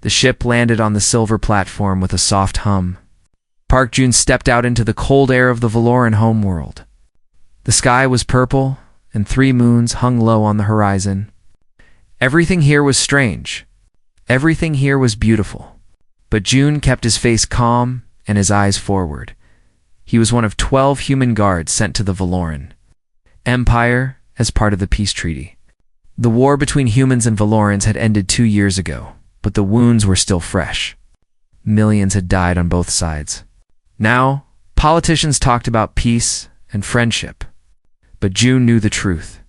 The ship landed on the silver platform with a soft hum. Park Jun stepped out into the cold air of the Valoran homeworld. The sky was purple, and 3 moons hung low on the horizon. Everything here was strange. Everything here was beautiful. But Jun kept his face calm and his eyes forward. He was one of 12 human guards sent to the Valoran Empire as part of the peace treaty. The war between humans and Valorans had ended 2 years ago, but the wounds were still fresh. Millions had died on both sides. Now, politicians talked about peace and friendship. But Jun knew the truth.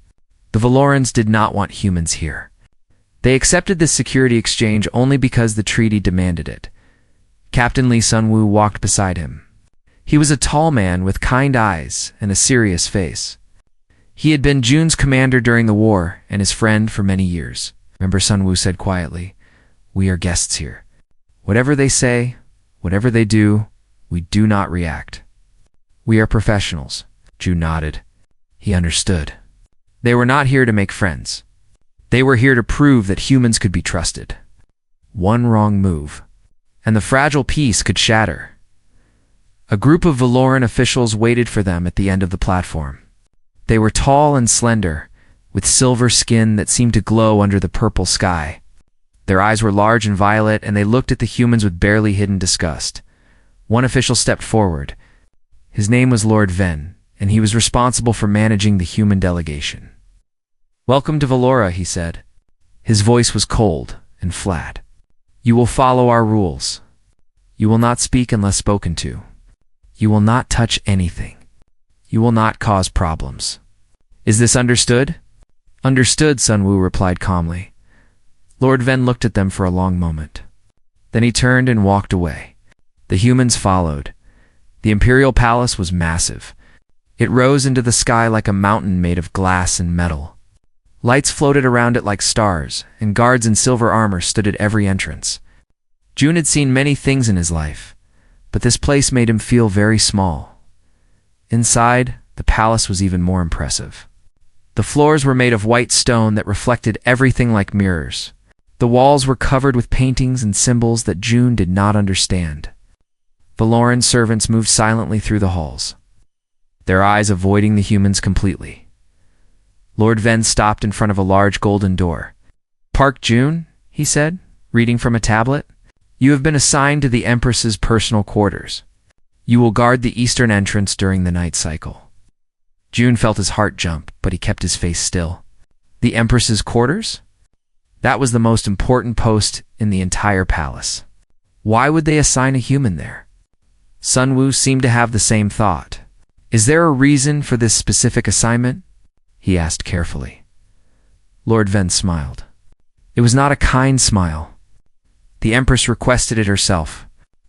The Valorans did not want humans here. They accepted this security exchange only because the treaty demanded it. Captain Lee Sunwoo walked beside him. He was a tall man with kind eyes and a serious face. He had been Jun's commander during the war and his friend for many years. Remember, Sunwoo said quietly, "We are guests here. Whatever they say, whatever they do, we do not react. We are professionals." Jun nodded. He understood. They were not here to make friends. They were here to prove that humans could be trusted. One wrong move, and the fragile peace could shatter. A group of Valoran officials waited for them at the end of the platform. They were tall and slender, with silver skin that seemed to glow under the purple sky. Their eyes were large and violet, and they looked at the humans with barely hidden disgust. One official stepped forward. His name was Lord Ven, and he was responsible for managing the human delegation. "Welcome to Valora," he said. His voice was cold and flat. "You will follow our rules. You will not speak unless spoken to. You will not touch anything. You will not cause problems. Is this understood?" "Understood," Sunwoo replied calmly. Lord Ven looked at them for a long moment. Then he turned and walked away. The humans followed. The Imperial Palace was massive. It rose into the sky like a mountain made of glass and metal. Lights floated around it like stars, and guards in silver armor stood at every entrance. Jun had seen many things in his life, but this place made him feel very small. Inside, the palace was even more impressive. The floors were made of white stone that reflected everything like mirrors. The walls were covered with paintings and symbols that Jun did not understand. Valoran servants moved silently through the halls, their eyes avoiding the humans completely. Lord Ven stopped in front of a large golden door. "Park Jun," he said, reading from a tablet, "you have been assigned to the Empress's personal quarters. You will guard the eastern entrance during the night cycle." Jun felt his heart jump, but he kept his face still. The Empress's quarters? That was the most important post in the entire palace. Why would they assign a human there? Sunwoo seemed to have the same thought. "Is there a reason for this specific assignment?" he asked carefully. Lord Ven smiled. It was not a kind smile. The Empress requested it herself.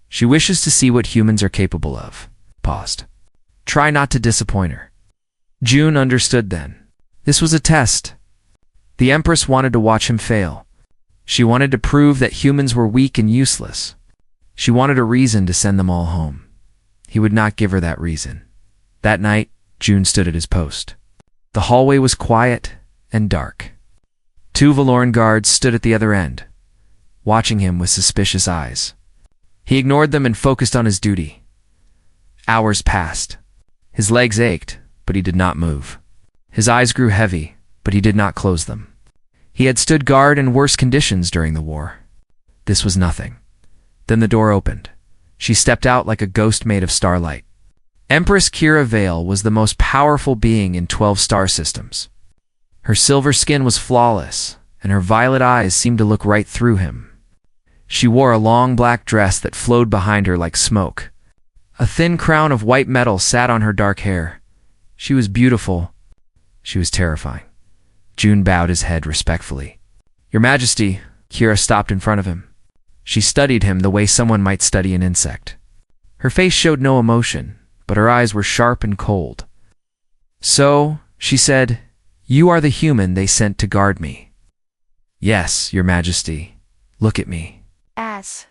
She wishes to see what humans are capable of. Paused. Try not to disappoint her. Jun understood then. This was a test. The Empress wanted to watch him fail. She wanted to prove that humans were weak and useless. She wanted a reason to send them all home. He would not give her that reason. That night, Jun stood at his post. The hallway was quiet and dark. 2 Valoran guards stood at the other end, watching him with suspicious eyes. He ignored them and focused on his duty. Hours passed. His legs ached, but he did not move. His eyes grew heavy, but he did not close them. He had stood guard in worse conditions during the war. This was nothing. Then the door opened. She stepped out like a ghost made of starlight. Empress Kira Vale was the most powerful being in 12 star systems. Her silver skin was flawless, and her violet eyes seemed to look right through him. She wore a long black dress that flowed behind her like smoke. A thin crown of white metal sat on her dark hair. She was beautiful. She was terrifying. Jun bowed his head respectfully. "Your Majesty," Kira stopped in front of him. She studied him the way someone might study an insect. Her face showed no emotion, but her eyes were sharp and cold. "So," she said, "you are the human they sent to guard me." "Yes, Your Majesty. Look at me." As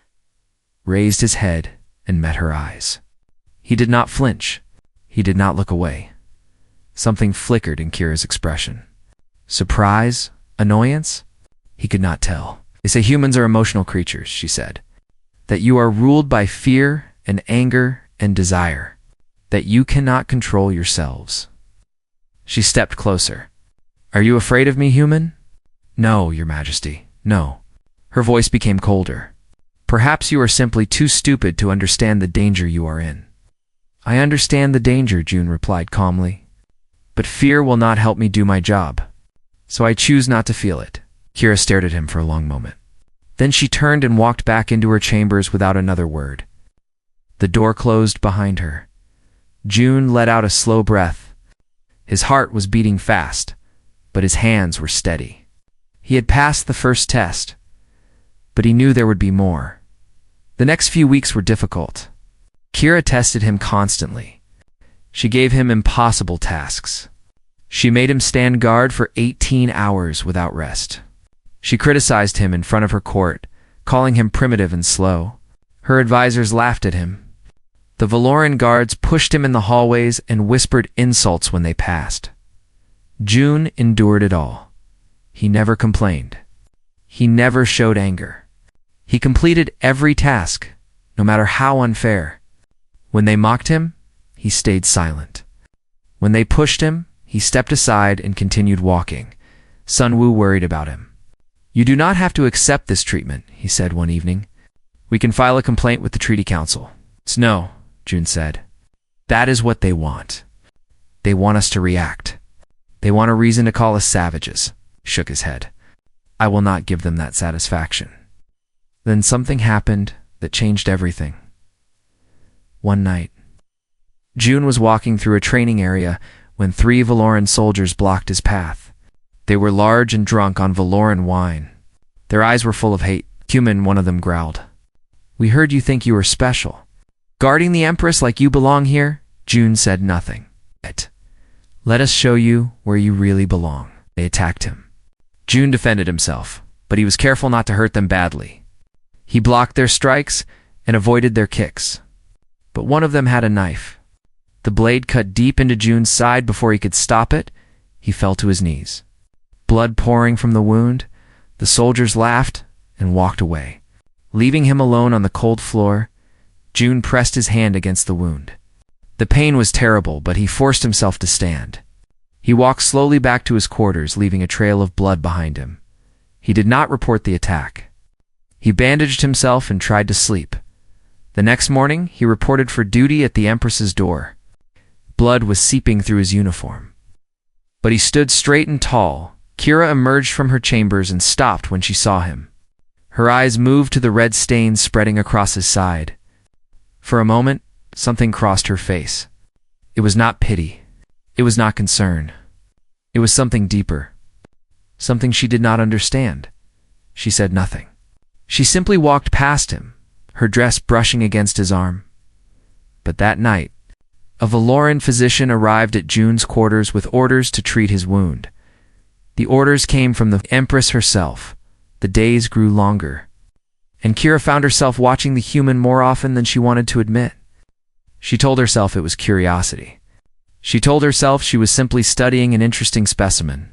Raised his head and met her eyes. He did not flinch. He did not look away. Something flickered in Kira's expression. Surprise? Annoyance? He could not tell. They say humans are emotional creatures, she said. That you are ruled by fear and anger and desire. That you cannot control yourselves. She stepped closer. Are you afraid of me, human? No, Your Majesty, no. Her voice became colder. Perhaps you are simply too stupid to understand the danger you are in. I understand the danger, June replied calmly. But fear will not help me do my job. So I choose not to feel it. Kira stared at him for a long moment. Then she turned and walked back into her chambers without another word. The door closed behind her. June let out a slow breath. His heart was beating fast, but his hands were steady. He had passed the first test, but he knew there would be more. The next few weeks were difficult. Kira tested him constantly. She gave him impossible tasks. She made him stand guard for 18 hours without rest. She criticized him in front of her court, calling him primitive and slow. Her advisors laughed at him. The Valoran guards pushed him in the hallways and whispered insults when they passed. June endured it all. He never complained. He never showed anger. He completed every task, no matter how unfair. When they mocked him, he stayed silent. When they pushed him, he stepped aside and continued walking. Sun Wu worried about him. You do not have to accept this treatment, he said one evening. We can file a complaint with the Treaty Council. No, June said. That is what they want. They want us to react. They want a reason to call us savages. He shook his head. I will not give them that satisfaction. Then something happened that changed everything. One night, June was walking through a training area when 3 Valoran soldiers blocked his path. They were large and drunk on Valoran wine. Their eyes were full of hate. Human, one of them growled. We heard you think you were special. Guarding the Empress like you belong here? June said nothing. Let us show you where you really belong. They attacked him. June defended himself, but he was careful not to hurt them badly. He blocked their strikes and avoided their kicks. But one of them had a knife. The blade cut deep into June's side before he could stop it. He fell to his knees. Blood pouring from the wound, the soldiers laughed and walked away. Leaving him alone on the cold floor, June pressed his hand against the wound. The pain was terrible, but he forced himself to stand. He walked slowly back to his quarters, leaving a trail of blood behind him. He did not report the attack. He bandaged himself and tried to sleep. The next morning, he reported for duty at the Empress's door. Blood was seeping through his uniform. But he stood straight and tall. Kira emerged from her chambers and stopped when she saw him. Her eyes moved to the red stains spreading across his side. For a moment, something crossed her face. It was not pity. It was not concern. It was something deeper. Something she did not understand. She said nothing. She simply walked past him, her dress brushing against his arm. But that night, a Valoran physician arrived at June's quarters with orders to treat his wound. The orders came from the Empress herself. The days grew longer, and Kira found herself watching the human more often than she wanted to admit. She told herself it was curiosity. She told herself she was simply studying an interesting specimen.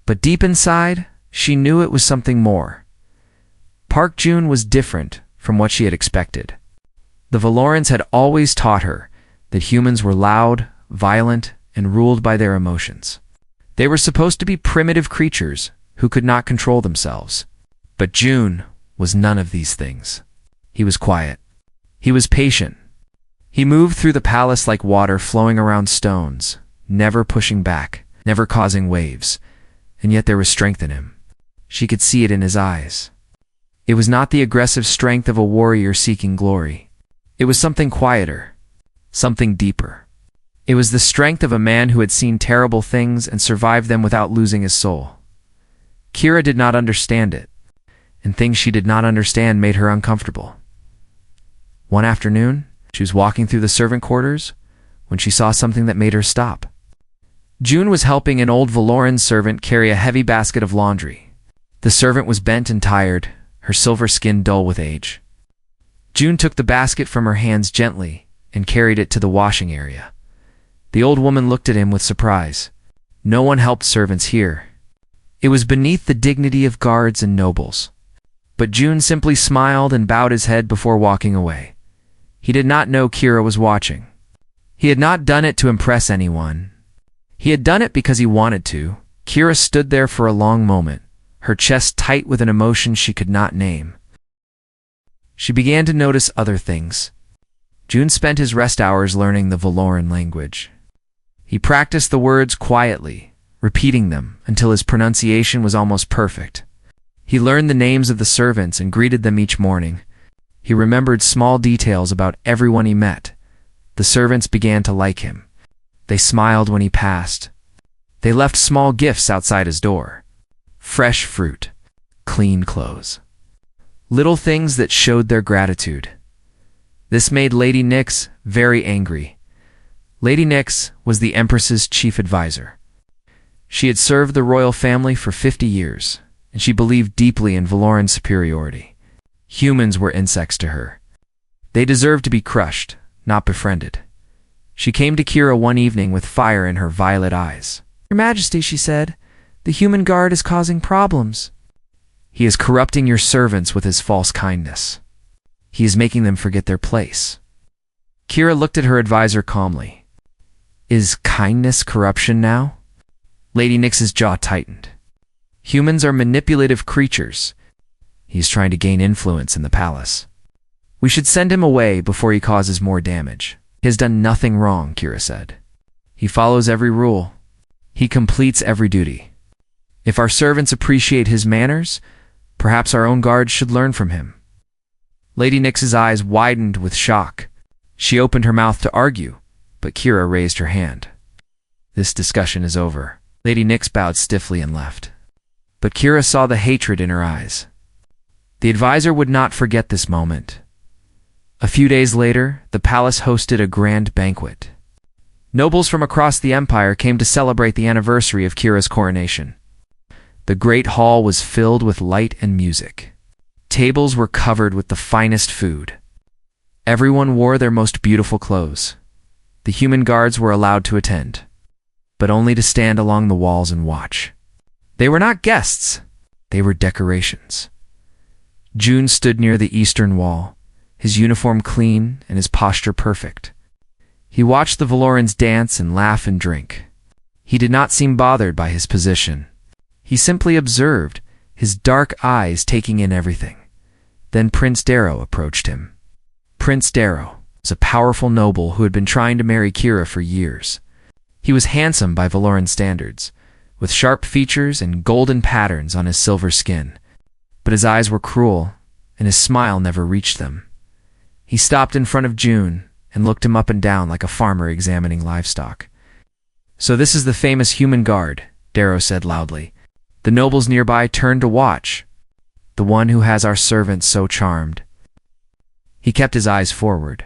But deep inside, she knew it was something more. Park June was different from what she had expected. The Valorans had always taught her that humans were loud, violent, and ruled by their emotions. They were supposed to be primitive creatures who could not control themselves. But June was none of these things. He was quiet. He was patient. He moved through the palace like water flowing around stones, never pushing back, never causing waves. And yet there was strength in him. She could see it in his eyes. It was not the aggressive strength of a warrior seeking glory. It was something quieter, something deeper. It was the strength of a man who had seen terrible things and survived them without losing his soul. Kira did not understand it, and things she did not understand made her uncomfortable. One afternoon, she was walking through the servant quarters when she saw something that made her stop. June was helping an old Valoran servant carry a heavy basket of laundry. The servant was bent and tired, her silver skin dull with age. June took the basket from her hands gently and carried it to the washing area. The old woman looked at him with surprise. No one helped servants here. It was beneath the dignity of guards and nobles. But June simply smiled and bowed his head before walking away. He did not know Kira was watching. He had not done it to impress anyone. He had done it because he wanted to. Kira stood there for a long moment, her chest tight with an emotion she could not name. She began to notice other things. June spent his rest hours learning the Valoran language. He practiced the words quietly, repeating them until his pronunciation was almost perfect. He learned the names of the servants and greeted them each morning. He remembered small details about everyone he met. The servants began to like him. They smiled when he passed. They left small gifts outside his door. Fresh fruit, clean clothes. Little things that showed their gratitude. This made Lady Nyx very angry. Lady Nyx was the Empress's chief advisor. She had served the royal family for 50 years, and she believed deeply in Valoran superiority. Humans were insects to her. They deserved to be crushed, not befriended. She came to Kira one evening with fire in her violet eyes. "Your Majesty," she said, "the human guard is causing problems. He is corrupting your servants with his false kindness. He is making them forget their place." Kira looked at her advisor calmly. "Is kindness corruption now?" Lady Nyx's jaw tightened. "Humans are manipulative creatures. He is trying to gain influence in the palace. We should send him away before he causes more damage." "He has done nothing wrong," Kira said. "He follows every rule. He completes every duty. If our servants appreciate his manners, perhaps our own guards should learn from him." Lady Nyx's eyes widened with shock. She opened her mouth to argue, but Kira raised her hand. "This discussion is over." Lady Nyx bowed stiffly and left. But Kira saw the hatred in her eyes. The advisor would not forget this moment. A few days later, the palace hosted a grand banquet. Nobles from across the empire came to celebrate the anniversary of Kira's coronation. The great hall was filled with light and music. Tables were covered with the finest food. Everyone wore their most beautiful clothes. The human guards were allowed to attend, but only to stand along the walls and watch. They were not guests, they were decorations. June stood near the eastern wall, his uniform clean and his posture perfect. He watched the Valorans dance and laugh and drink. He did not seem bothered by his position. He simply observed, his dark eyes taking in everything. Then Prince Darrow approached him. Prince Darrow was a powerful noble who had been trying to marry Kira for years. He was handsome by Valoran standards, with sharp features and golden patterns on his silver skin. But his eyes were cruel, and his smile never reached them. He stopped in front of June and looked him up and down like a farmer examining livestock. "So this is the famous human guard," Darrow said loudly. The nobles nearby turned to watch. "The one who has our servants so charmed." He kept his eyes forward.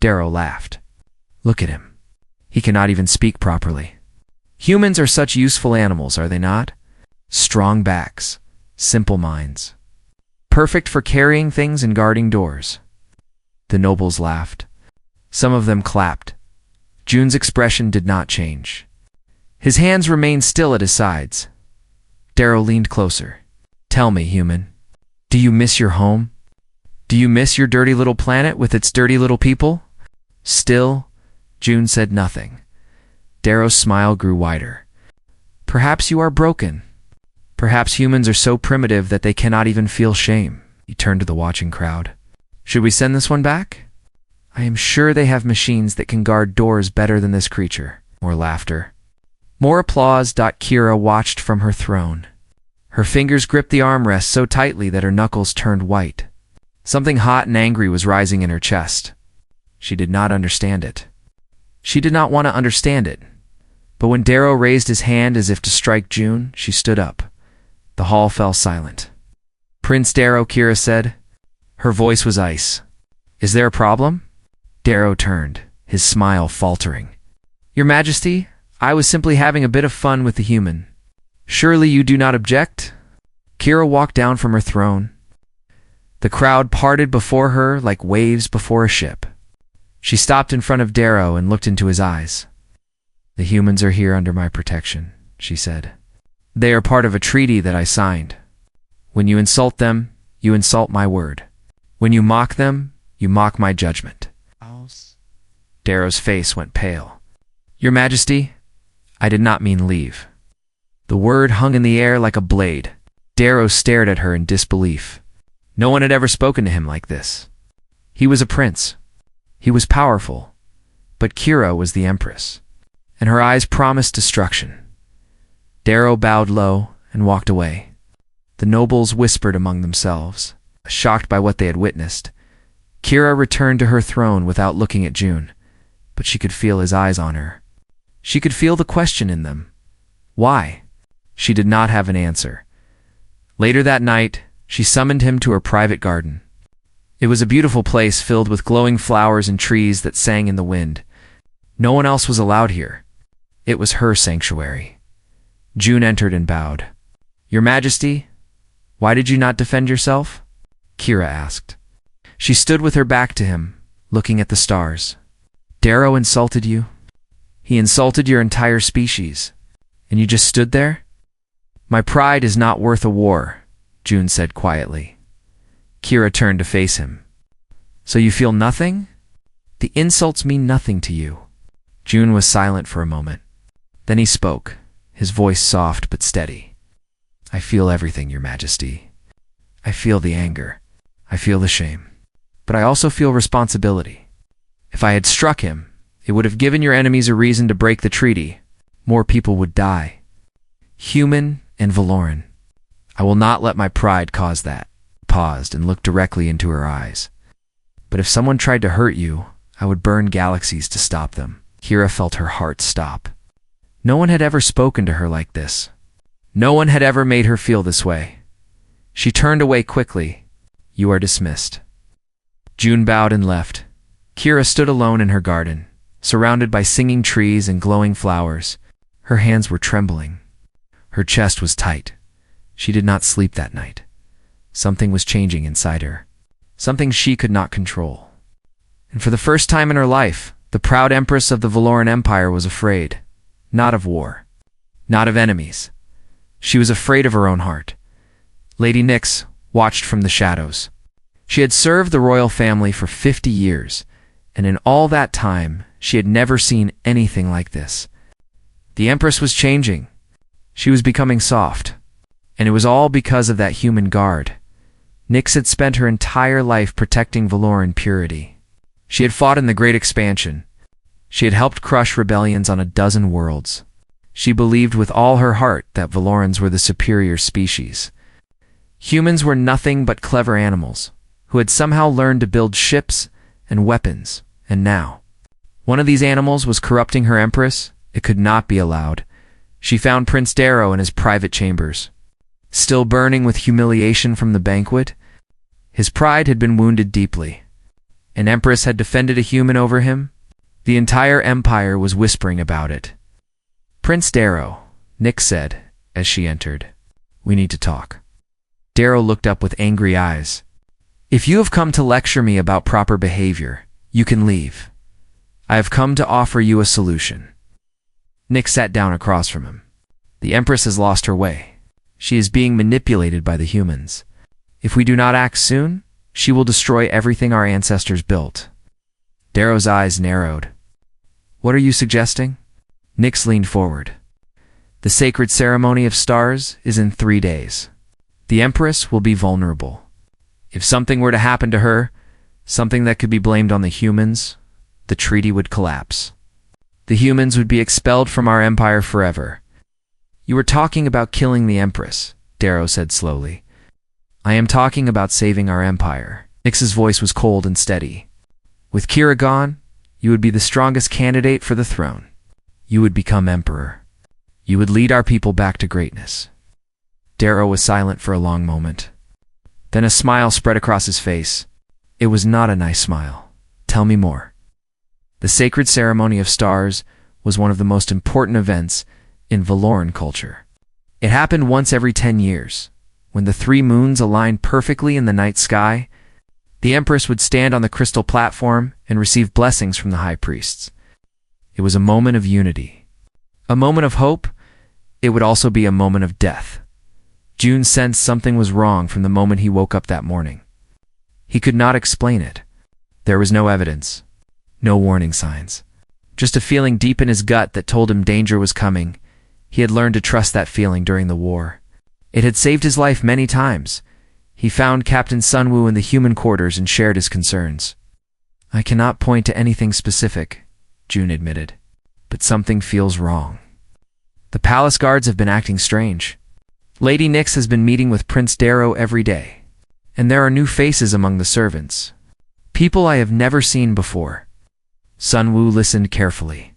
Darrow laughed. "Look at him. He cannot even speak properly. Humans are such useful animals, are they not? Strong backs, simple minds. Perfect for carrying things and guarding doors." The nobles laughed. Some of them clapped. June's expression did not change. His hands remained still at his sides. Darrow leaned closer. "Tell me, human, do you miss your home? Do you miss your dirty little planet with its dirty little people?" Still, June said nothing. Darrow's smile grew wider. "Perhaps you are broken. Perhaps humans are so primitive that they cannot even feel shame." He turned to the watching crowd. "Should we send this one back? I am sure they have machines that can guard doors better than this creature." More laughter. More applause. Kira watched from her throne. Her fingers gripped the armrest so tightly that her knuckles turned white. Something hot and angry was rising in her chest. She did not understand it. She did not want to understand it. But when Darrow raised his hand as if to strike June, she stood up. The hall fell silent. "Prince Darrow," Kira said. Her voice was ice. "Is there a problem?" Darrow turned, his smile faltering. "Your Majesty, I was simply having a bit of fun with the human. Surely you do not object?" Kira walked down from her throne. The crowd parted before her like waves before a ship. She stopped in front of Darrow and looked into his eyes. "The humans are here under my protection," she said. "They are part of a treaty that I signed. When you insult them, You insult my word. When you mock them, you mock my judgment. Darrow's face went pale. Your Majesty, I did not mean leave. The word hung in the air like a blade. Darrow stared at her in disbelief. No one had ever spoken to him like this. He was a prince. He was powerful. But Kira was the Empress, and her eyes promised destruction. Darrow bowed low and walked away. The nobles whispered among themselves, shocked by what they had witnessed. Kira returned to her throne without looking at June, but she could feel his eyes on her. She could feel the question in them. Why? She did not have an answer. Later that night, she summoned him to her private garden. It was a beautiful place filled with glowing flowers and trees that sang in the wind. No one else was allowed here. It was her sanctuary. June entered and bowed. Your Majesty, why did you not defend yourself? Kira asked. She stood with her back to him, looking at the stars. Darrow insulted you? He insulted your entire species, and you just stood there? My pride is not worth a war, June said quietly. Kira turned to face him. So you feel nothing? The insults mean nothing to you. June was silent for a moment. Then he spoke, his voice soft but steady. I feel everything, Your Majesty. I feel the anger. I feel the shame. But I also feel responsibility. If I had struck him, it would have given your enemies a reason to break the treaty. More people would die. Human and Valoran. I will not let my pride cause that. Paused and looked directly into her eyes. But if someone tried to hurt you, I would burn galaxies to stop them. Kira felt her heart stop. No one had ever spoken to her like this. No one had ever made her feel this way. She turned away quickly. You are dismissed. June bowed and left. Kira stood alone in her garden, surrounded by singing trees and glowing flowers. Her hands were trembling. Her chest was tight. She did not sleep that night. Something was changing inside her. Something she could not control. And for the first time in her life, the proud Empress of the Valoran Empire was afraid. Not of war. Not of enemies. She was afraid of her own heart. Lady Nyx watched from the shadows. She had served the royal family for 50 years, and in all that time, she had never seen anything like this. The Empress was changing. She was becoming soft. And it was all because of that human guard. Nyx had spent her entire life protecting Valoran purity. She had fought in the Great Expansion. She had helped crush rebellions on a dozen worlds. She believed with all her heart that Valorans were the superior species. Humans were nothing but clever animals, who had somehow learned to build ships and weapons, and now, one of these animals was corrupting her Empress. It could not be allowed. She found Prince Darrow in his private chambers. Still burning with humiliation from the banquet, his pride had been wounded deeply. An Empress had defended a human over him. The entire empire was whispering about it. Prince Darrow, Nyx said, as she entered. We need to talk. Darrow looked up with angry eyes. If you have come to lecture me about proper behavior, you can leave. I have come to offer you a solution. Nyx sat down across from him. The Empress has lost her way. She is being manipulated by the humans. If we do not act soon, she will destroy everything our ancestors built. Darrow's eyes narrowed. What are you suggesting? Nyx leaned forward. The sacred ceremony of stars is in 3 days. The Empress will be vulnerable. If something were to happen to her, something that could be blamed on the humans, the treaty would collapse. The humans would be expelled from our empire forever. You were talking about killing the Empress, Darrow said slowly. I am talking about saving our empire. Nyx's voice was cold and steady. With Kira gone, you would be the strongest candidate for the throne. You would become emperor. You would lead our people back to greatness. Darrow was silent for a long moment. Then a smile spread across his face. It was not a nice smile. Tell me more. The sacred ceremony of stars was one of the most important events in Valoran culture. It happened once every 10 years. When the 3 moons aligned perfectly in the night sky, the Empress would stand on the crystal platform and receive blessings from the high priests. It was a moment of unity. A moment of hope. It would also be a moment of death. June sensed something was wrong from the moment he woke up that morning. He could not explain it. There was no evidence, no warning signs. Just a feeling deep in his gut that told him danger was coming. He had learned to trust that feeling during the war. It had saved his life many times. He found Captain Sunwoo in the human quarters and shared his concerns. "I cannot point to anything specific," June admitted, "but something feels wrong. The palace guards have been acting strange. Lady Nyx has been meeting with Prince Darrow every day, and there are new faces among the servants. People I have never seen before." Sunwoo listened carefully.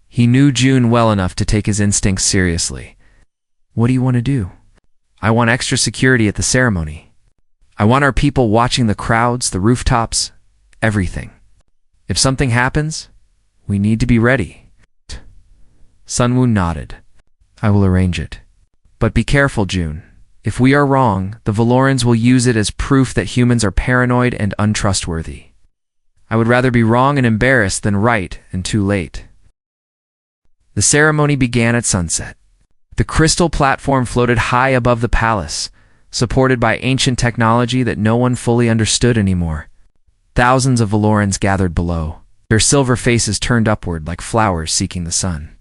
He knew June well enough to take his instincts seriously. "What do you want to do?" "I want extra security at the ceremony. I want our people watching the crowds, the rooftops, everything. If something happens, we need to be ready." Sunwoo nodded. "I will arrange it. But be careful, June. If we are wrong, the Valorans will use it as proof that humans are paranoid and untrustworthy. I would rather be wrong and embarrassed than right and too late." The ceremony began at sunset. The crystal platform floated high above the palace, supported by ancient technology that no one fully understood anymore. Thousands of Valorans gathered below, their silver faces turned upward like flowers seeking the sun.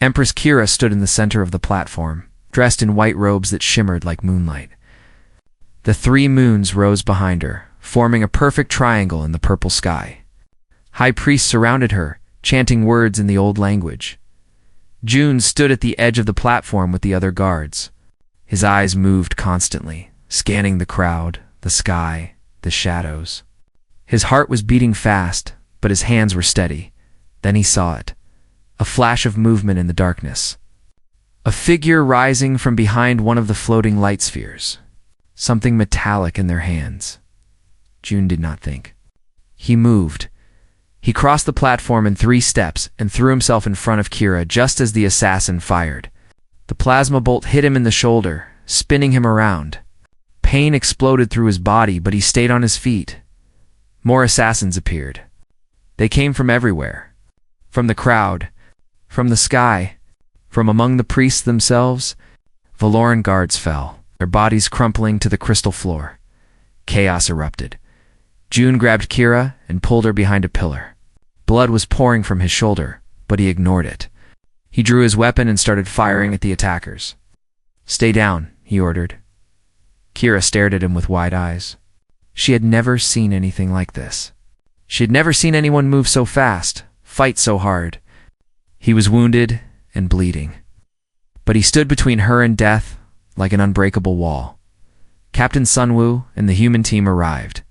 Empress Kira stood in the center of the platform, dressed in white robes that shimmered like moonlight. The three moons rose behind her, forming a perfect triangle in the purple sky. High priests surrounded her, chanting words in the old language. June stood at the edge of the platform with the other guards. His eyes moved constantly, scanning the crowd, the sky, the shadows. His heart was beating fast, but his hands were steady. Then he saw it. A flash of movement in the darkness. A figure rising from behind one of the floating light spheres. Something metallic in their hands. June did not think. He moved. He crossed the platform in 3 steps and threw himself in front of Kira just as the assassin fired. The plasma bolt hit him in the shoulder, spinning him around. Pain exploded through his body, but he stayed on his feet. More assassins appeared. They came from everywhere. From the crowd, from the sky, from among the priests themselves. Valoran guards fell, their bodies crumpling to the crystal floor. Chaos erupted. June grabbed Kira and pulled her behind a pillar. Blood was pouring from his shoulder, but he ignored it. He drew his weapon and started firing at the attackers. "Stay down," he ordered. Kira stared at him with wide eyes. She had never seen anything like this. She had never seen anyone move so fast, fight so hard. He was wounded and bleeding. But he stood between her and death like an unbreakable wall. Captain Sunwoo and the human team arrived,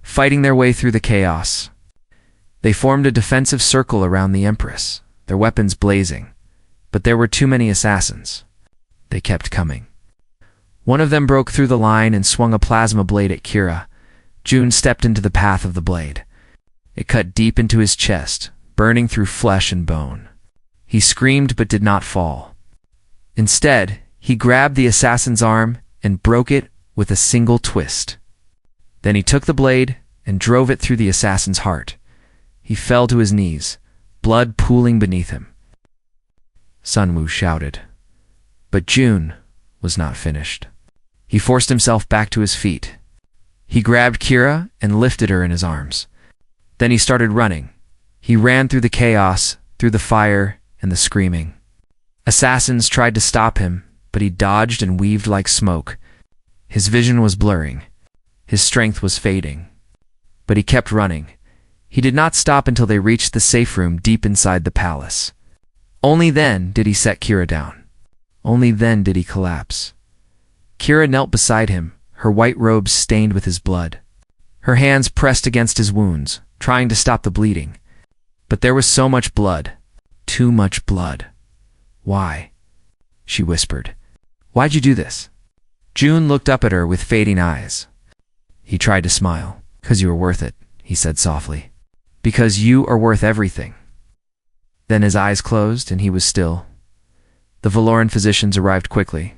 fighting their way through the chaos. They formed a defensive circle around the Empress, their weapons blazing. But there were too many assassins. They kept coming. One of them broke through the line and swung a plasma blade at Kira. June stepped into the path of the blade. It cut deep into his chest, burning through flesh and bone. He screamed but did not fall. Instead, he grabbed the assassin's arm and broke it with a single twist. Then he took the blade and drove it through the assassin's heart. He fell to his knees, blood pooling beneath him. Sunwoo shouted. But June was not finished. He forced himself back to his feet. He grabbed Kira and lifted her in his arms. Then he started running. He ran through the chaos, through the fire and the screaming. Assassins tried to stop him, but he dodged and weaved like smoke. His vision was blurring. His strength was fading. But he kept running. He did not stop until they reached the safe room deep inside the palace. Only then did he set Kira down. Only then did he collapse. Kira knelt beside him, her white robes stained with his blood. Her hands pressed against his wounds, trying to stop the bleeding. But there was so much blood. Too much blood. "Why?" she whispered. "Why'd you do this?" June looked up at her with fading eyes. He tried to smile. "'Cause you were worth it," he said softly. "Because you are worth everything." Then his eyes closed and he was still. The Valoran physicians arrived quickly,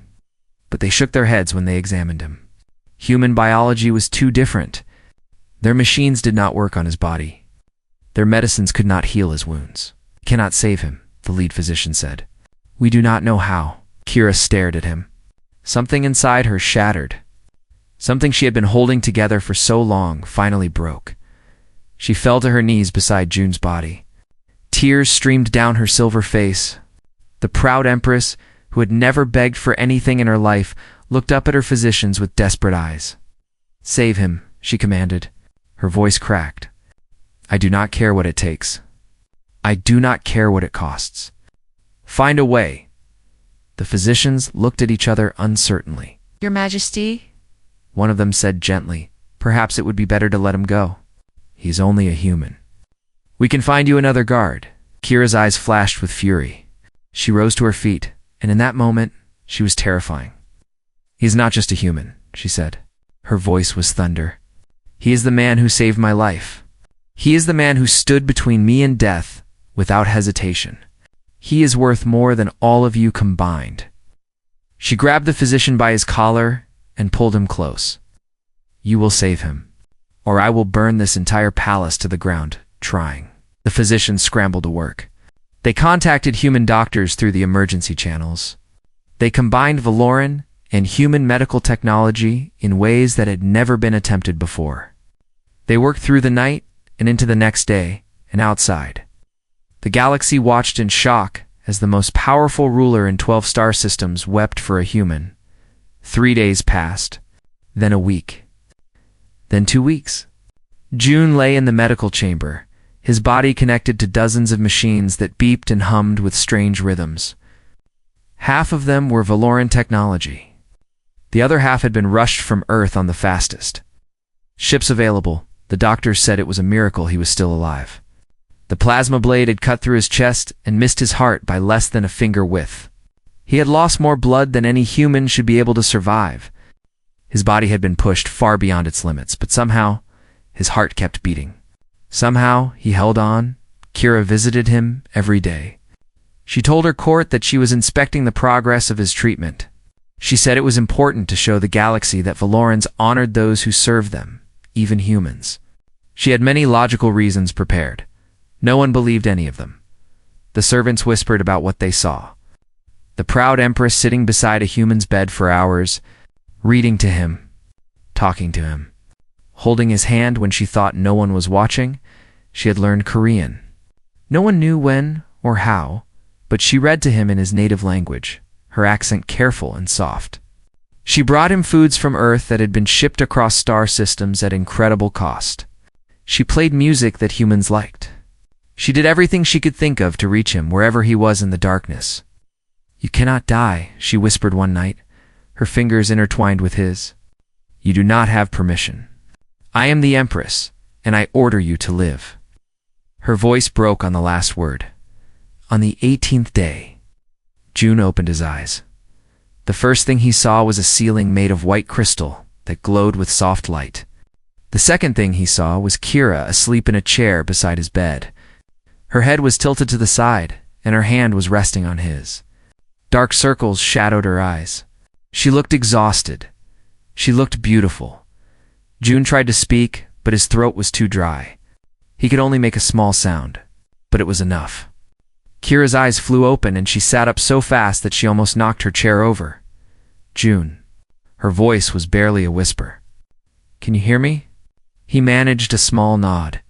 but they shook their heads when they examined him. Human biology was too different. Their machines did not work on his body. Their medicines could not heal his wounds. "Cannot save him," the lead physician said. "We do not know how." Kira stared at him. Something inside her shattered. Something she had been holding together for so long finally broke. She fell to her knees beside June's body. Tears streamed down her silver face. The proud Empress, who had never begged for anything in her life, looked up at her physicians with desperate eyes. "Save him," she commanded. Her voice cracked. "I do not care what it takes. I do not care what it costs. Find a way." The physicians looked at each other uncertainly. "Your Majesty?" One of them said gently, "Perhaps it would be better to let him go. He's only a human." "We can find you another guard." Kira's eyes flashed with fury. She rose to her feet, and in that moment, she was terrifying. "He's not just a human," she said. Her voice was thunder. "He is the man who saved my life. He is the man who stood between me and death without hesitation. He is worth more than all of you combined." She grabbed the physician by his collar and pulled him close. "You will save him, or I will burn this entire palace to the ground trying." The physicians scrambled to work. They contacted human doctors through the emergency channels. They combined Valoran and human medical technology in ways that had never been attempted before. They worked through the night and into the next day and outside. The galaxy watched in shock as the most powerful ruler in 12 star systems wept for a human. 3 days passed, then a week, then 2 weeks. June lay in the medical chamber, his body connected to dozens of machines that beeped and hummed with strange rhythms. Half of them were Valoran technology. The other half had been rushed from Earth on the fastest. Ships available, the doctors said it was a miracle he was still alive. The plasma blade had cut through his chest and missed his heart by less than a finger width. He had lost more blood than any human should be able to survive. His body had been pushed far beyond its limits, but somehow, his heart kept beating. Somehow, he held on. Kira visited him every day. She told her court that she was inspecting the progress of his treatment. She said it was important to show the galaxy that Valorans honored those who served them, even humans. She had many logical reasons prepared. No one believed any of them. The servants whispered about what they saw. The proud Empress sitting beside a human's bed for hours, reading to him, talking to him, holding his hand when she thought no one was watching. She had learned Korean. No one knew when or how, but she read to him in his native language, her accent careful and soft. She brought him foods from Earth that had been shipped across star systems at incredible cost. She played music that humans liked. She did everything she could think of to reach him wherever he was in the darkness. "You cannot die," she whispered one night, her fingers intertwined with his. "You do not have permission. I am the Empress, and I order you to live." Her voice broke on the last word. On the 18th day, June opened his eyes. The first thing he saw was a ceiling made of white crystal that glowed with soft light. The second thing he saw was Kira asleep in a chair beside his bed. Her head was tilted to the side, and her hand was resting on his. Dark circles shadowed her eyes. She looked exhausted. She looked beautiful. June tried to speak, but his throat was too dry. He could only make a small sound, but it was enough. Kira's eyes flew open and she sat up so fast that she almost knocked her chair over. "June." Her voice was barely a whisper. "Can you hear me?" He managed a small nod.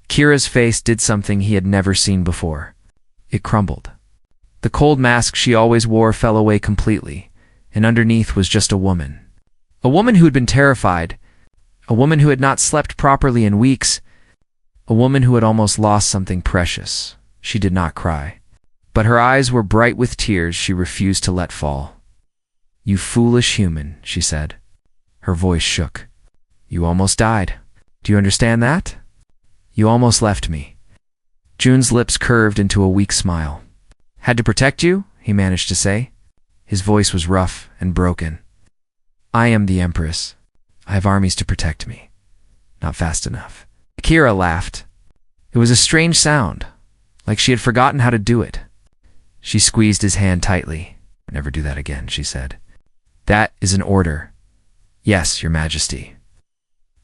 Kira's face did something he had never seen before. It crumbled. The cold mask she always wore fell away completely, and underneath was just a woman. A woman who had been terrified, a woman who had not slept properly in weeks, a woman who had almost lost something precious. She did not cry, but her eyes were bright with tears she refused to let fall. "You foolish human," she said. Her voice shook. "You almost died. Do you understand that? You almost left me." June's lips curved into a weak smile. "Had to protect you?" he managed to say. His voice was rough and broken. "I am the Empress. I have armies to protect me. Not fast enough." Kira laughed. It was a strange sound, like she had forgotten how to do it. She squeezed his hand tightly. "Never do that again," she said. "That is an order." "Yes, Your Majesty."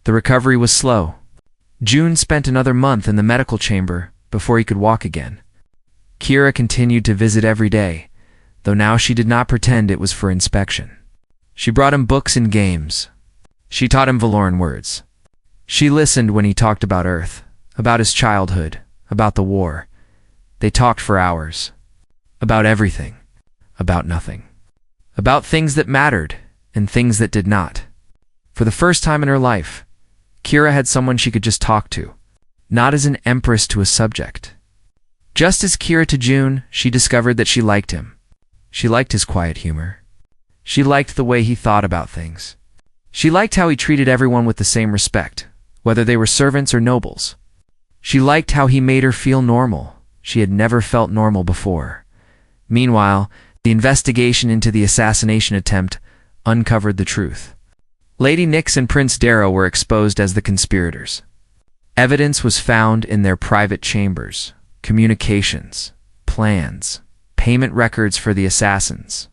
The recovery was slow. June spent another month in the medical chamber before he could walk again. Kira continued to visit every day, though now she did not pretend it was for inspection. She brought him books and games. She taught him Valoran words. She listened when he talked about Earth, about his childhood, about the war. They talked for hours. About everything. About nothing. About things that mattered and things that did not. For the first time in her life, Kira had someone she could just talk to, not as an empress to a subject. Just as Kira to June, she discovered that she liked him. She liked his quiet humor. She liked the way he thought about things. She liked how he treated everyone with the same respect, whether they were servants or nobles. She liked how he made her feel normal. She had never felt normal before. Meanwhile, the investigation into the assassination attempt uncovered the truth. Lady Nyx and Prince Darrow were exposed as the conspirators. Evidence was found in their private chambers, communications, plans, payment records for the assassins.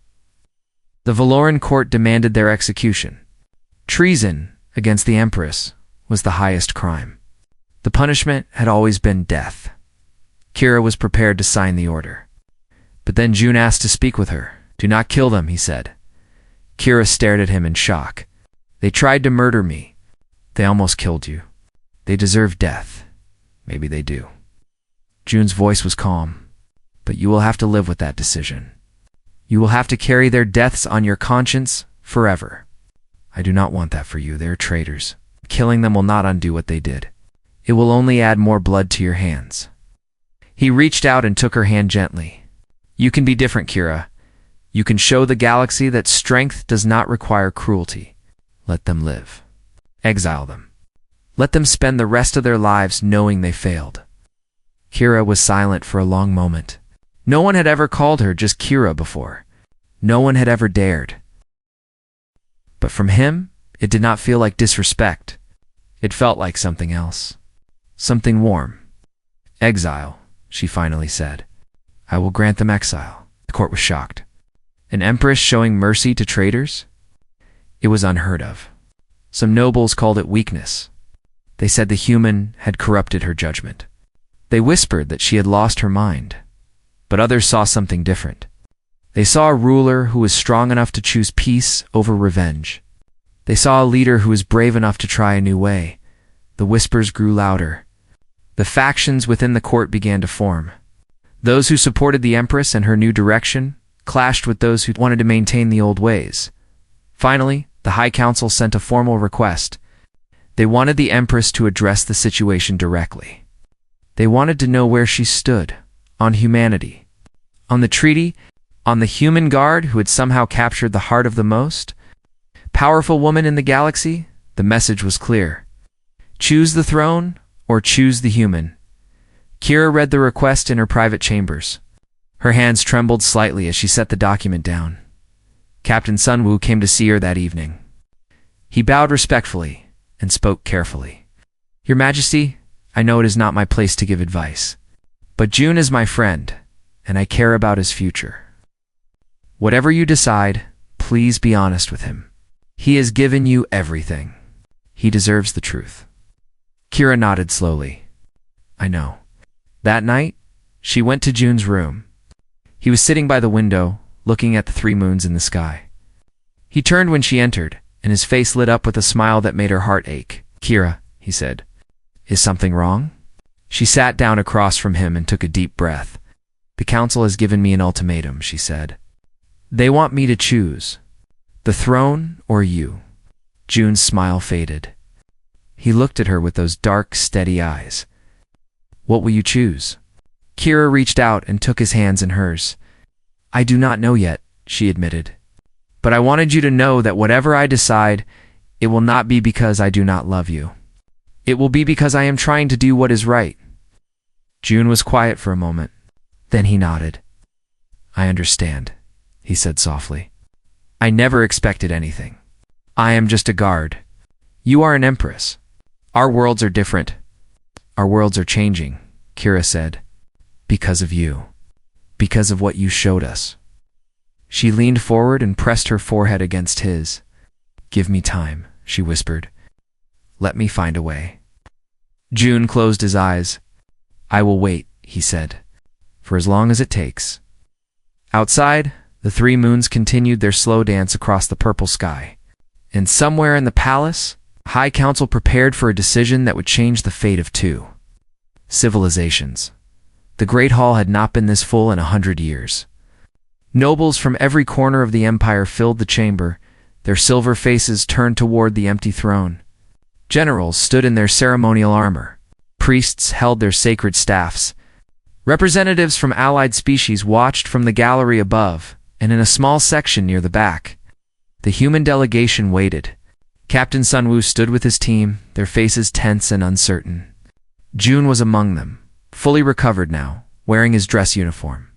The Valoran court demanded their execution. Treason against the Empress was the highest crime. The punishment had always been death. Kira was prepared to sign the order. But then June asked to speak with her. "Do not kill them," he said. Kira stared at him in shock. "They tried to murder me. They almost killed you. They deserve death. Maybe they do." June's voice was calm. "But you will have to live with that decision. You will have to carry their deaths on your conscience forever. I do not want that for you. They are traitors. Killing them will not undo what they did. It will only add more blood to your hands." He reached out and took her hand gently. "You can be different, Kira. You can show the galaxy that strength does not require cruelty. Let them live. Exile them. Let them spend the rest of their lives knowing they failed." Kira was silent for a long moment. No one had ever called her just Kira before. No one had ever dared. But from him, it did not feel like disrespect. It felt like something else. Something warm. "Exile," she finally said. "I will grant them exile." The court was shocked. An empress showing mercy to traitors? It was unheard of. Some nobles called it weakness. They said the human had corrupted her judgment. They whispered that she had lost her mind. But others saw something different. They saw a ruler who was strong enough to choose peace over revenge. They saw a leader who was brave enough to try a new way. The whispers grew louder. The factions within the court began to form. Those who supported the Empress and her new direction clashed with those who wanted to maintain the old ways. Finally, the High Council sent a formal request. They wanted the Empress to address the situation directly. They wanted to know where she stood, on humanity, on the treaty, on the human guard who had somehow captured the heart of the most powerful woman in the galaxy. The message was clear. Choose the throne or choose the human. Kira read the request in her private chambers. Her hands trembled slightly as she set the document down. Captain Sunwoo came to see her that evening. He bowed respectfully and spoke carefully. "Your Majesty, I know it is not my place to give advice, but June is my friend, and I care about his future. Whatever you decide, please be honest with him. He has given you everything. He deserves the truth." Kira nodded slowly. "I know." That night, she went to June's room. He was sitting by the window, looking at the 3 moons in the sky. He turned when she entered, and his face lit up with a smile that made her heart ache. "Kira," he said, "is something wrong?" She sat down across from him and took a deep breath. "The council has given me an ultimatum," she said. "They want me to choose. The throne or you." June's smile faded. He looked at her with those dark, steady eyes. "What will you choose?" Kira reached out and took his hands in hers. "I do not know yet," she admitted. "But I wanted you to know that whatever I decide, it will not be because I do not love you. It will be because I am trying to do what is right." June was quiet for a moment. Then he nodded. "I understand," he said softly. "I never expected anything. I am just a guard. You are an empress. Our worlds are different. Our worlds are changing," Kira said. "Because of you. Because of what you showed us." She leaned forward and pressed her forehead against his. "Give me time," she whispered. "Let me find a way." June closed his eyes. "I will wait," he said, "for as long as it takes." Outside, The three moons continued their slow dance across the purple sky. And somewhere in the palace, High Council prepared for a decision that would change the fate of two civilizations. The Great Hall had not been this full in 100 years. Nobles from every corner of the empire filled the chamber, their silver faces turned toward the empty throne. Generals stood in their ceremonial armor. Priests held their sacred staffs. Representatives from allied species watched from the gallery above, and in a small section near the back. The human delegation waited. Captain Sunwoo stood with his team, their faces tense and uncertain. June was among them, fully recovered now, wearing his dress uniform.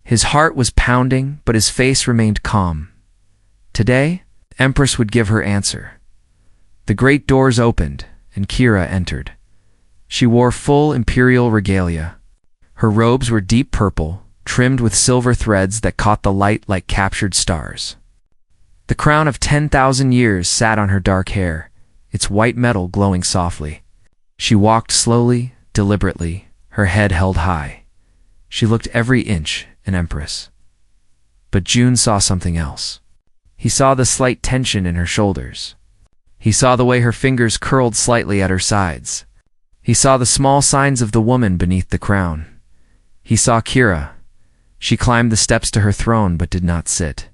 His heart was pounding, but his face remained calm. Today, Empress would give her answer. The great doors opened, and Kira entered. She wore full imperial regalia. Her robes were deep purple, trimmed with silver threads that caught the light like captured stars. The crown of 10,000 years sat on her dark hair, its white metal glowing softly. She walked slowly, deliberately, her head held high. She looked every inch an empress. But June saw something else. He saw the slight tension in her shoulders. He saw the way her fingers curled slightly at her sides. He saw the small signs of the woman beneath the crown. He saw Kira. She climbed the steps to her throne but did not sit.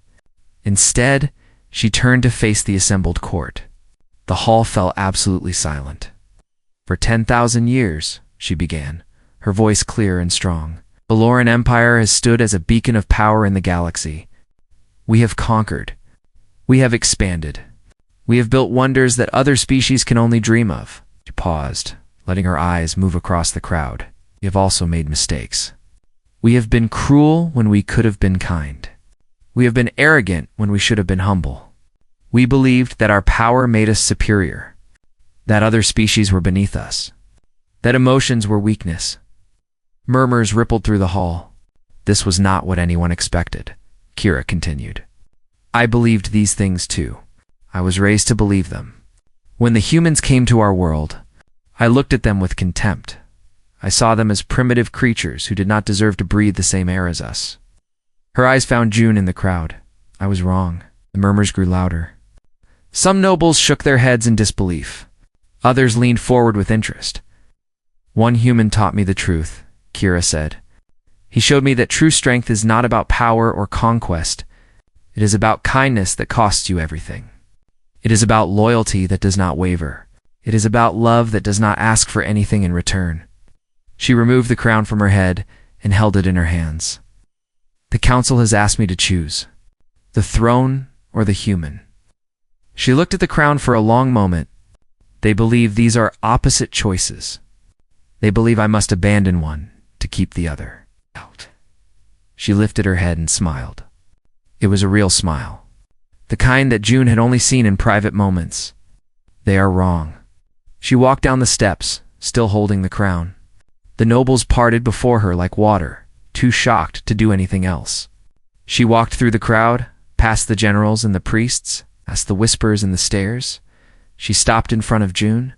Instead, she turned to face the assembled court. The hall fell absolutely silent. For 10,000 years, she began, her voice clear and strong, the Valoran Empire has stood as a beacon of power in the galaxy. We have conquered. We have expanded. We have built wonders that other species can only dream of. She paused, letting her eyes move across the crowd. We have also made mistakes. We have been cruel when we could have been kind. We have been arrogant when we should have been humble. We believed that our power made us superior, that other species were beneath us, that emotions were weakness. Murmurs rippled through the hall. This was not what anyone expected, Kira continued. I believed these things too. I was raised to believe them. When the humans came to our world, I looked at them with contempt. I saw them as primitive creatures who did not deserve to breathe the same air as us. Her eyes found June in the crowd. I was wrong. The murmurs grew louder. Some nobles shook their heads in disbelief. Others leaned forward with interest. One human taught me the truth, Kira said. He showed me that true strength is not about power or conquest. It is about kindness that costs you everything. It is about loyalty that does not waver. It is about love that does not ask for anything in return. She removed the crown from her head and held it in her hands. The council has asked me to choose, the throne or the human. She looked at the crown for a long moment. They believe these are opposite choices. They believe I must abandon one to keep the other. She lifted her head and smiled. It was a real smile, the kind that June had only seen in private moments. They are wrong. She walked down the steps, still holding the crown. The nobles parted before her like water, too shocked to do anything else. She walked through the crowd, past the generals and the priests, past the whispers and the stares. She stopped in front of June.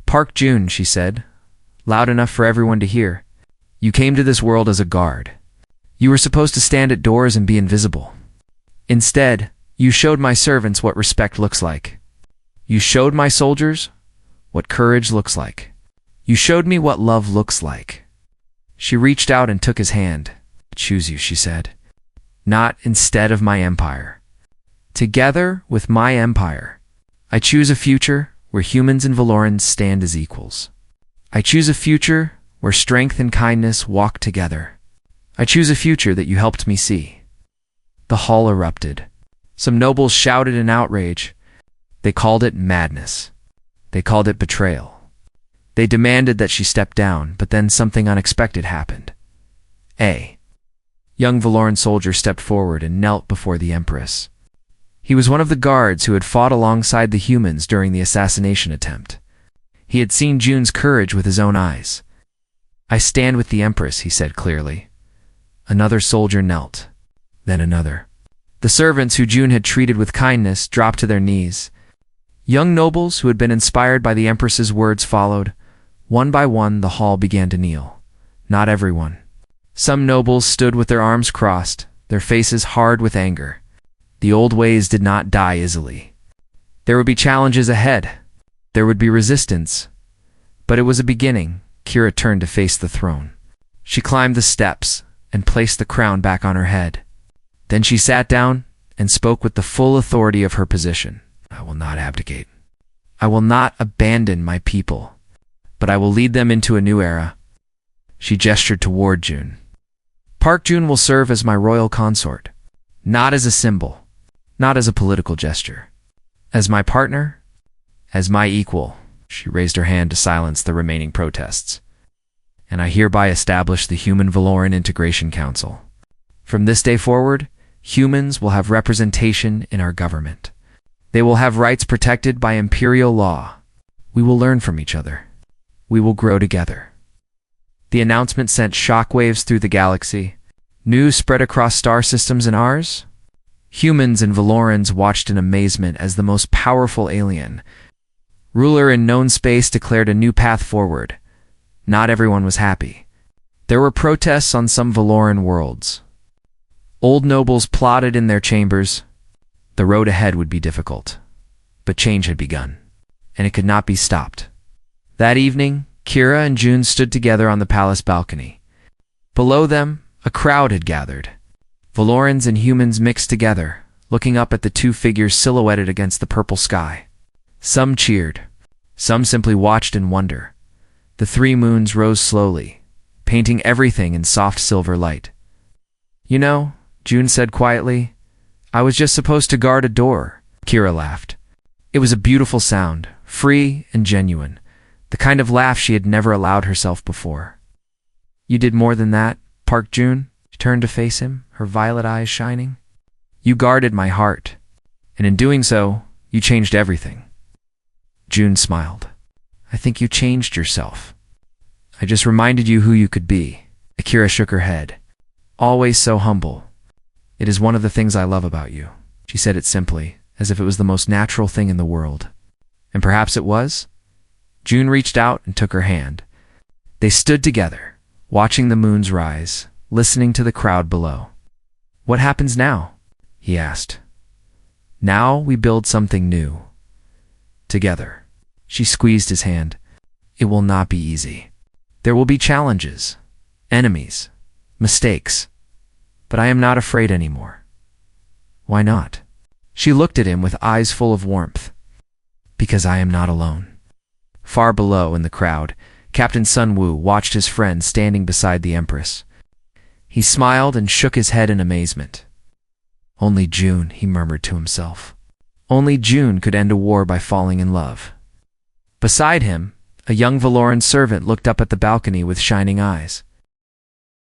Park June, she said, loud enough for everyone to hear. You came to this world as a guard. You were supposed to stand at doors and be invisible. Instead, you showed my servants what respect looks like. You showed my soldiers what courage looks like. You showed me what love looks like. She reached out and took his hand. I choose you, she said. Not instead of my empire. Together with my empire. I choose a future where humans and Valorans stand as equals. I choose a future where strength and kindness walk together. I choose a future that you helped me see. The hall erupted. Some nobles shouted in outrage. They called it madness. They called it betrayal. They demanded that she step down, but then something unexpected happened. A young Valoran soldier stepped forward and knelt before the Empress. He was one of the guards who had fought alongside the humans during the assassination attempt. He had seen June's courage with his own eyes. I stand with the Empress, he said clearly. Another soldier knelt, then another. The servants who June had treated with kindness dropped to their knees. Young nobles who had been inspired by the Empress's words followed. One by one, the hall began to kneel. Not everyone. Some nobles stood with their arms crossed, their faces hard with anger. The old ways did not die easily. There would be challenges ahead. There would be resistance. But it was a beginning. Kira turned to face the throne. She climbed the steps and placed the crown back on her head. Then she sat down and spoke with the full authority of her position. I will not abdicate. I will not abandon my people, but I will lead them into a new era. She gestured toward June. Park June will serve as my royal consort, not as a symbol, not as a political gesture. As my partner, as my equal. She raised her hand to silence the remaining protests. And I hereby establish the Human-Valoran Integration Council. From this day forward, humans will have representation in our government. They will have rights protected by imperial law. We will learn from each other. We will grow together. The announcement sent shockwaves through the galaxy. News spread across star systems and ours. Humans and Valorans watched in amazement as the most powerful alien, ruler in known space, declared a new path forward. Not everyone was happy. There were protests on some Valoran worlds. Old nobles plotted in their chambers. The road ahead would be difficult. But change had begun, and it could not be stopped. That evening, Kira and June stood together on the palace balcony. Below them, a crowd had gathered. Valorans and humans mixed together, looking up at the two figures silhouetted against the purple sky. Some cheered. Some simply watched in wonder. The three moons rose slowly, painting everything in soft silver light. You know, June said quietly, I was just supposed to guard a door. Kira laughed. It was a beautiful sound, free and genuine, the kind of laugh she had never allowed herself before. You did more than that, Park June. She turned to face him, her violet eyes shining. You guarded my heart, and in doing so, you changed everything. June smiled. I think you changed yourself. I just reminded you who you could be. Akira shook her head. Always so humble. It is one of the things I love about you. She said it simply, as if it was the most natural thing in the world. And perhaps it was? June reached out and took her hand. They stood together, watching the moons rise, listening to the crowd below. What happens now? He asked. Now we build something new. Together. She squeezed his hand. It will not be easy. There will be challenges, enemies, mistakes. But I am not afraid anymore. Why not? She looked at him with eyes full of warmth. Because I am not alone. Far below in the crowd, Captain Sun Wu watched his friend standing beside the Empress. He smiled and shook his head in amazement. Only June, he murmured to himself. Only June could end a war by falling in love. Beside him, a young Valoran servant looked up at the balcony with shining eyes.